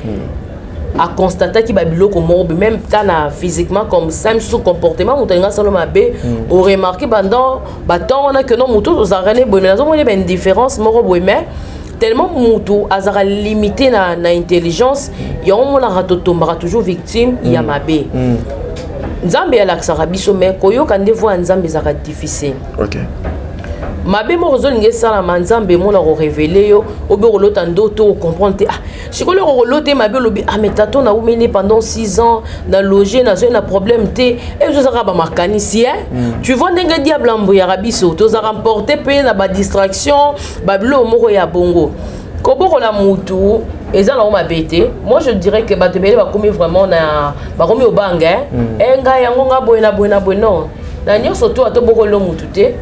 à constater qu'il y a biloko morbe même kana physiquement comme ça sous comportement mutenga solo mabe au remarquer pendant baton on a que non muto ozarane bonne on a une différence morbe mais tellement muto azara limité na intelligence y a on la ratotombara toujours victime il y a mabe nzambe ya laksara biso mais koyo kande voix nzambe zaka difficile mabe mo rezo linge sala manzambe mo na ko révéler yo obe ko lota ndoto comprendre ah sikolo ko lote mabe lobi ah mais tato na umene pendant 6 ans na loger na zo na problème té et zo saka ba mécanicien tu vois ndenge diable ambo ya rabiso to za remporter pe na ba distraction ba bilo moko ya bongo ko boko la mutu eza na mabete moi je dirais que ba tebele ba komi vraiment na ba komi obanga enga yango nga boena non na nyonso to ato boko lo mutu té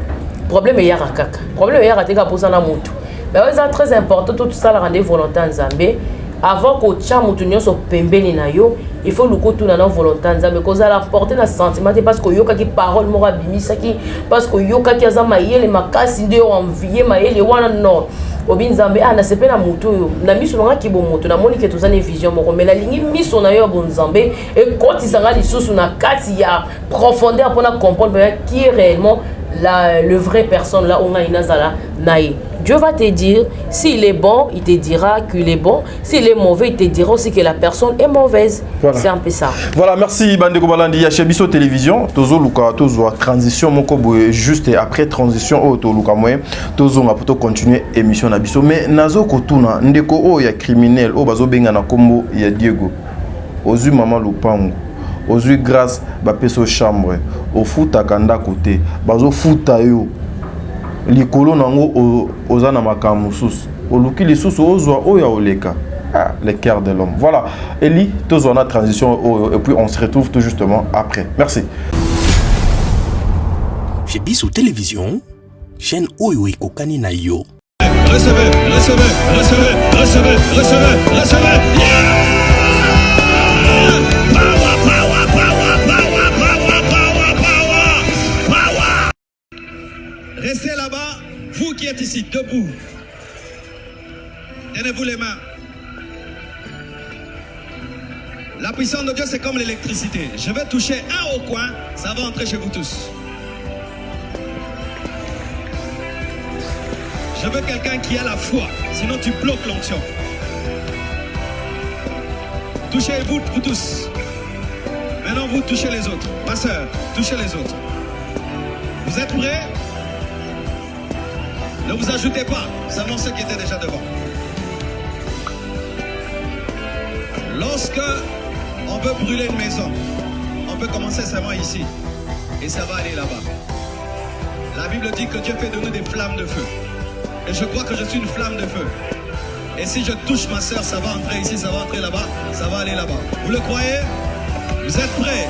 problème est kaka problème est raté ka posa na mutu mais c'est très important tout ça la rendre volontaire nzambe avant que tcha mutu nyonso pembeni na yo il faut le coup tout na volontaire nzambe cause à la porter na sentiment parce que yoka ki parole mora bimisa ki parce que yoka ki azama yele makasi nde envier mayele wana non obi nzambe na sepe na mutu yo na miso nga ki bo mutu na moni ke to zane vision moko mais la lingi miso na yo bon nzambe et quand il sanga lisusu na kati ya profondeur pour na comprendre qui est réellement le vrai personne là on a inazala naï. Dieu va te dire s'il est bon, il te dira qu'il est bon. S'il est mauvais, il te dira aussi que la personne est mauvaise. Voilà. C'est un peu ça. Voilà, merci Bandeko Balandi ya Chebiso Télévision. Tozo luka tozo transition moko juste après transition o to luka moyen tozo nga poto continuer émission na biso mais nazo kotuna ndeko o ya criminel o bazo benga na kombo ya Diego. Ozu maman lupango. Ozu grâce ba peso chambre. Au futa kanda côté. Bazo futa yo. Likolo nango ozana makamusus oluki lisusu ozwa oya oleka le cœur de l'homme. Voilà, Eli, tous on a transition et puis on se retrouve tout justement après. Merci. Chez Bissou Télévision, chaîne Oyo Kokani na yo. Recevez. Restez là-bas, vous qui êtes ici, debout. Tenez-vous les mains. La puissance de Dieu, c'est comme l'électricité. Je vais toucher un au coin, ça va entrer chez vous tous. Je veux quelqu'un qui a la foi, sinon tu bloques l'onction. Touchez-vous, vous tous. Maintenant, vous touchez les autres. Ma soeur, touchez les autres. Vous êtes prêts? Ne vous ajoutez pas, seulement ceux qui étaient déjà devant. Lorsque on veut brûler une maison, on peut commencer seulement ici. Et ça va aller là-bas. La Bible dit que Dieu fait de nous des flammes de feu. Et je crois que je suis une flamme de feu. Et si je touche ma soeur, ça va entrer ici, ça va entrer là-bas, ça va aller là-bas. Vous le croyez? Vous êtes prêts?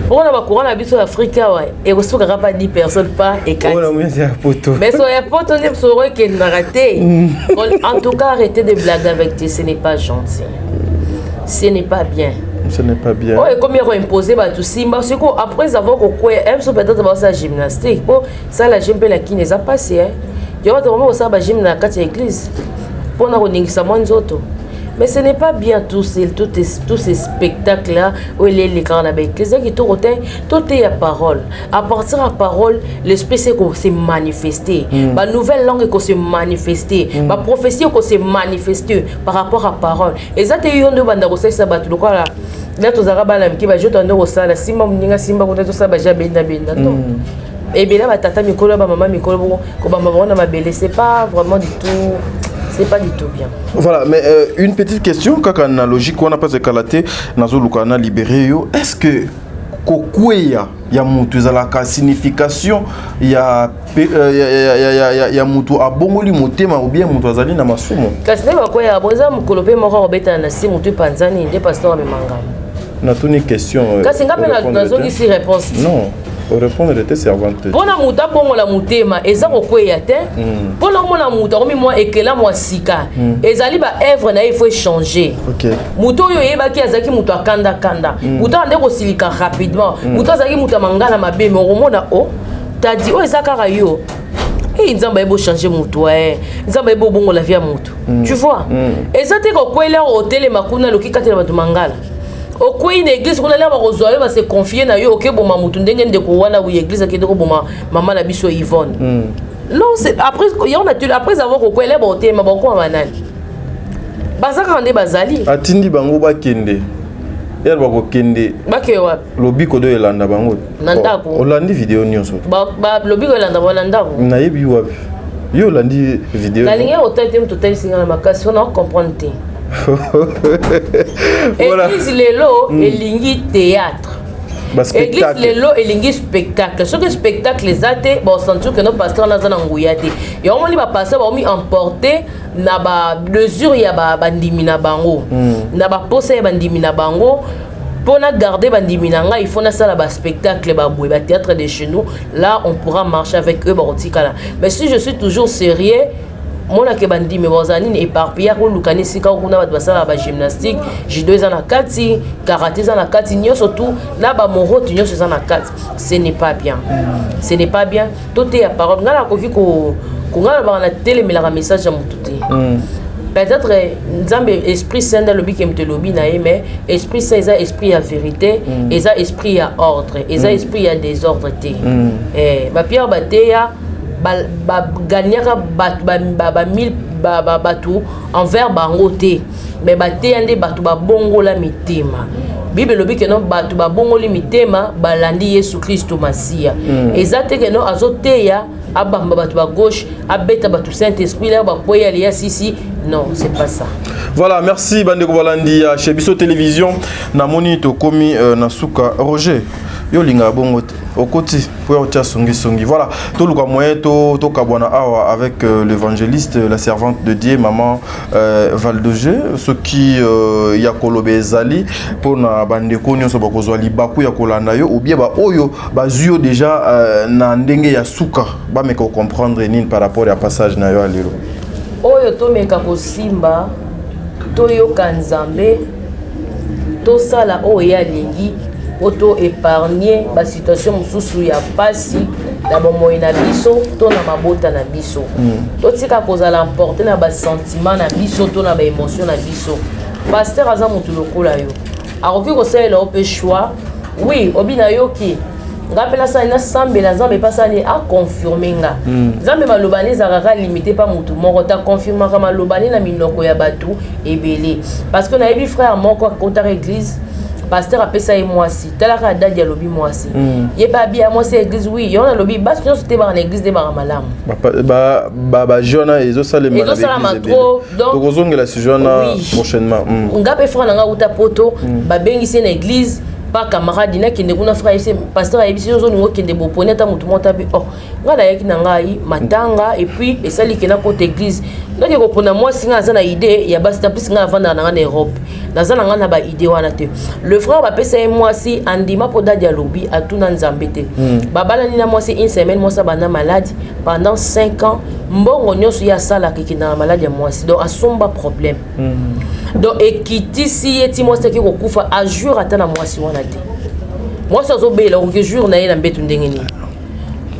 Pour na ba courant na biso Africa ouais et reçu pas 10 personnes pas et 4. Mais so ya poto les soroy qui n'a raté. En tout cas arrêtez de blaguer avec toi, ce n'est pas gentil. Ce n'est pas bien. Ce n'est pas bien. Oh, et comme ils ont imposé tout Simba, c'est qu'après avoir quoi, même si peut-être avoir sa gymnastique, bon, ça la gym la qui n'est pas passé. Il y a vraiment ça la gym dans la église. Pour na running ça moins autres. Mais ce n'est pas bien tous ces spectacles là où les grands avec les gens qui tout est à parole. À partir de la parole, l'esprit c'est qu'on s'est manifesté. La nouvelle langue qu'on s'est manifesté. La prophétie qu'on s'est manifestée par rapport à parole. Et ça c'est une de bande de ça battu quoi là. Là tous arabes là qui va jouer dans nos salles. Simba mninga simba qu'on a tout ça bah jamais benda non. Et bien là ba tata mikolo ba maman mikolo ko ba maman na mabele c'est pas vraiment du tout. C'est pas du tout bien. Voilà, mais une petite question, quand on a logique, on n'a pas de qualité, nazo lukana libéré yo. Est-ce que kokweya ya mutu ezalaka signification ya mutu abongoli motema ou bien mutu azali na masumo? Kasi ne bakoya boza mukolope moko obeta na si mutu panzani nde pasteur memanga. Na tuni question. Kasi ngape na zongi si réponse. Non. Répondre de tes servantes. Pona muta bongo la mutema eza kokweya te. Pona mona muta komi moi ekela moi sika. Ezali ba œuvre na il faut changer. OK. Muto yo yeba ki azaki muto akanda kanda. Muto ande ko silika rapidement. Muto azaki muto mangala mabe mais omona o tadi o ezaka yo. Et ils ont beau changer muto ils ont beau bongo la vie à muto. Tu vois? Ezate ko kwela hotel makuna lokika te na batu mangala. Au coin une église qu'on a l'air de se confier na yo ok bon mamutu ndenge ndeko wana ou église qui ndeko bon maman na biso Yvonne. Non c'est après il y en a après avoir ko ele ba tema ba ko manani. Bazaka ande bazali. Atindi bango ba kende. Er ba ko kende. Ba ke wa. Lobi ko do elanda bango. Nandako. Olandi vidéo nyonso. Ba lobi ko elanda ba nandako. Na yebi wapi. Yo landi vidéo. La ligne hôtel tem total singa na makasi on a comprendre te. Voilà. Église lelo elingi théâtre. Église lelo elingi spectacle. Ce que spectacle les athées, bon sentir que nos pasteurs na zana nguyate. Et on li ba pasteur ba mi emporter na ba mesure ya ba bandimi na bango. Na ba posa ya bandimi na bango. Pour garder bandimi na nga, il faut na sala ba spectacle ba boue ba théâtre de chez nous. Là, on pourra marcher avec eux ba otikala. Mais si je suis toujours sérieux mona ke bandi me bozani éparpillé ko lukani sika ko na ba sala ba gymnastique judo za na kati karaté za na kati nyo surtout na ba moroto nyo za na kati ce n'est pas bien ce n'est pas bien tout est à parole ngala ko ko ngala ba na télé mais la message à mututé peut-être nzambe esprit saint dans le bi kem te lobi na mais esprit saint eza esprit à vérité eza esprit à ordre eza esprit à désordre té ba pierre bateya ba gagnera ba mille batu envers bango te mais ba te ande batu ba bongo la mitema bible lobi que non batu ba bongo li mitema balandi Yesu Kristo Masia ezate que non azoteya abamba batu ba gauche abeta batu Saint-Esprit là ba poya liya sisi non c'est pas ça. Voilà, merci Bandeko Balandi chez Biso Télévision namoni to komi na suka Roger yo linga bongo au côté pour tia songi voilà tout le moyen to kabwana awa avec l'évangéliste la servante de Dieu maman Valdoge ce qui ya kolobe ezali pour na bandeko nyonso bakozwa libaku ya kolanda yo ou bien ba oyo bazuyo déjà na ndenge ya suka ba meka comprendre nini par rapport à passage na yo alelo oyo to meka kosimba to yo kanzambe to sala oyo alingi auto épargner ba situation mususu ya pasi na bomoyi na biso to na mabota na biso to tika kozala emporter na ba sentiment na biso to na ba émotion na biso pasteur aza mutu lokola yo akoki kosalela ope choix oui obina yo ki ngapela sa ina sambela nzambe pasani a confirmer nga nzambe malobani zakaka limité pas mutu moko ta confirmer ka malobani na minoko ya batu ebele parce que na yebi frère moko kota église pasteur apesa et moi si talaka dadi lobi moi si yeba bien moi c'est église oui yona lobi bas nous c'était dans l'église de Maram ba jona ezo salema trop donc ozongela si jona prochainement ngape frère nga uta poto ba bengisi na église pas camarade na kende kuna frère c'est pasteur ayebisi zo ngo kende bopone ta mutu monta bi oh ngala yaki na ngai matanga et puis esali kena côté église donc ko pona moi singa za na idée ya basi ta plus nga vanda na Europe naza na nga na ba idée wana te le frère bapesa ye mwasi andima po dadi ya lobi atuna nzambe te babalani na mwasi une semaine mwasi abanda malade pendant 5 ans mbongo nyonso ye asalaka ekenda na malade ya mwasi donc asomba problème donc ekitisi ye ti mwasi taki kokufa ajour ata na mwasi wana te mwasi azobela okoki jour na ye na mbetu ndenge nini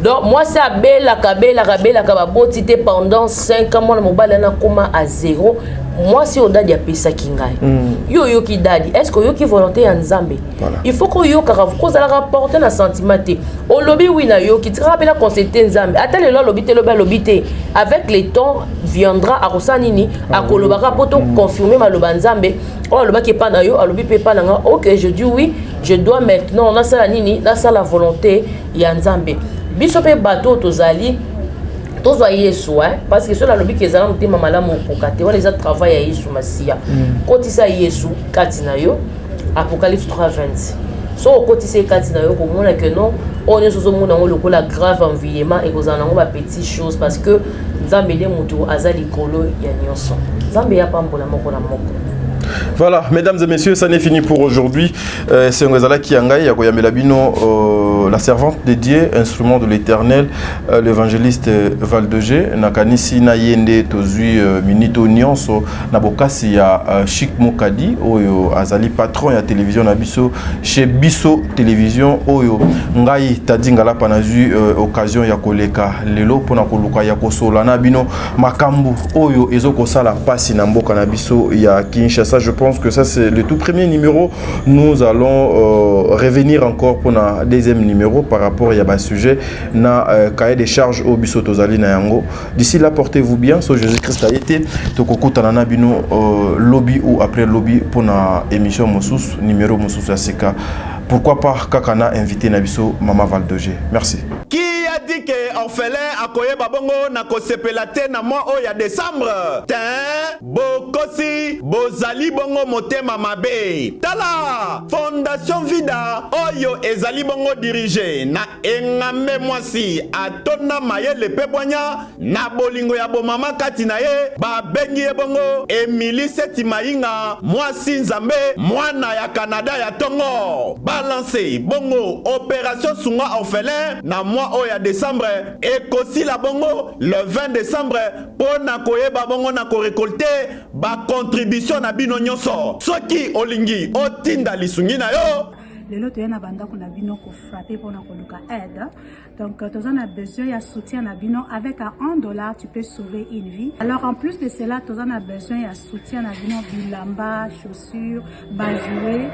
donc mwasi abelaka baboti te pendant 5 ans mwana mobali ana koma à 0 mwasi oyo dadi apesaki ngai yo oyoki dadi est-ce que oyoki volonté ya nzambe il faut koyokaka kozalaka porte na sentiment te olobi wi na yoki tikaka mpena consulter nzambe ata lelo alobi te lobi alobi te avec le temps viendra akosala nini akolobaka mpo to confirmer maloba nzambe oyo alobaki epa na yo alobi mpe epa na nga ok je dis oui je dois maintenant nasala nini nasala volonté ya nzambe biso mpe bato tozali tozwa yesu parce que cela lobi kezala motema malamu okoka te wana eza travail ya yesu masiya kotisa yesu kati na yo apocalypse 3:20 so okotisa ye kati na yo komona ke non oyo nyonso ozomona yango lokola grave environnement ekozala nango bapetite chose parce que nzambe nde moto aza likolo ya nyonso nzambe ya pambola moko na moko. Voilà, mesdames et messieurs, ça n'est fini pour aujourd'hui. C'est Ngazala Kiangai, Yagoyamela Bino, la servante de Dieu, instrument de l'Éternel, l'évangéliste Valdegé, Nakanisi Nayende Tozui Minito Nyonso, Nabokasi ya Chic Mokadi, Oyo Azali patron ya télévision Nabiso, chez Biso Télévision, Oyo Ngai Tadingala Panazu, occasion ya koleka lelo pona koluka ya kosola na bino makambu Oyo Ezoko Sala Pasi Namboka Nabiso ya Kinshasa. Je pense que ça c'est le tout premier numéro. Nous allons revenir encore pour un deuxième numéro par rapport à ce sujet na cahier des charges au Bissotozali na yango. D'ici là, portez-vous bien. So Jésus-Christ a été Tokoko Tanana Bino lobby ou après lobby pour na émission Moussous numéro Moussous Asika. Pourquoi pas Kakana invité Nabiso Mama Valdegé. Merci. Qui a dit que orphelin akoye babongo na kosepela te na mois o ya décembre? Tin bokosi bozali bongo motema mabe. Tala Fondation Vida oyo ezali bongo dirigé na engame mwasi atona mayele pebwanya na bolingo ya bomama kati na ye babengi ye bongo Emily Seti Mainga mwasi nzambe mwana ya Canada ya tongo balancer bongo opération sunga orphelin na mois o ya décembre ekosi la bongo le 20 décembre pona koyeba bongo na ko récolter ba contribution na bino nyonso soki olingi otinda lisungi na yo lelo toyena bandako na bino ko frapper pour na koluka aide donc tu as besoin de soutien na bino avec $1 tu peux sauver une vie. Alors en plus de cela tu as besoin de soutien na bino bilamba chaussures bajouer.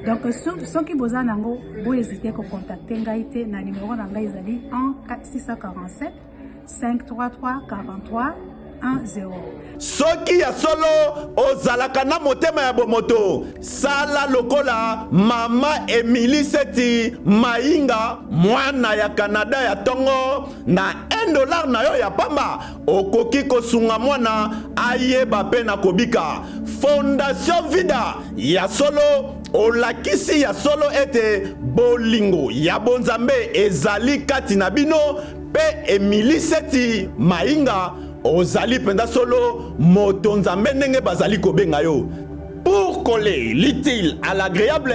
Donc ceux qui besoin nango bo hésiter ko contacter ngai te na numéro na ngai ezali 647 533 43 10. Soki ya solo ozalaka na motema ya bomoto sala lokola mama Emily Seti Mainga mwana ya Canada ya tongo na $1 na yo ya pamba okoki kosunga mwana ayeba pe na kobika. Fondation Vida ya solo olakisi ya solo ete bolingo ya bonzambe ezali kati na bino pe Emily Seti Mainga ozali penda solo moto nzambe ndenge bazali kobenga yo pour coller l'utile à l'agréable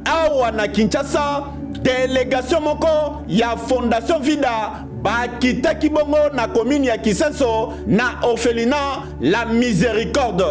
awa na Kinshasa délégation moko ya Fondation Vida bakitaki bongo na commune ya Kisenso na orphelinat La Miséricorde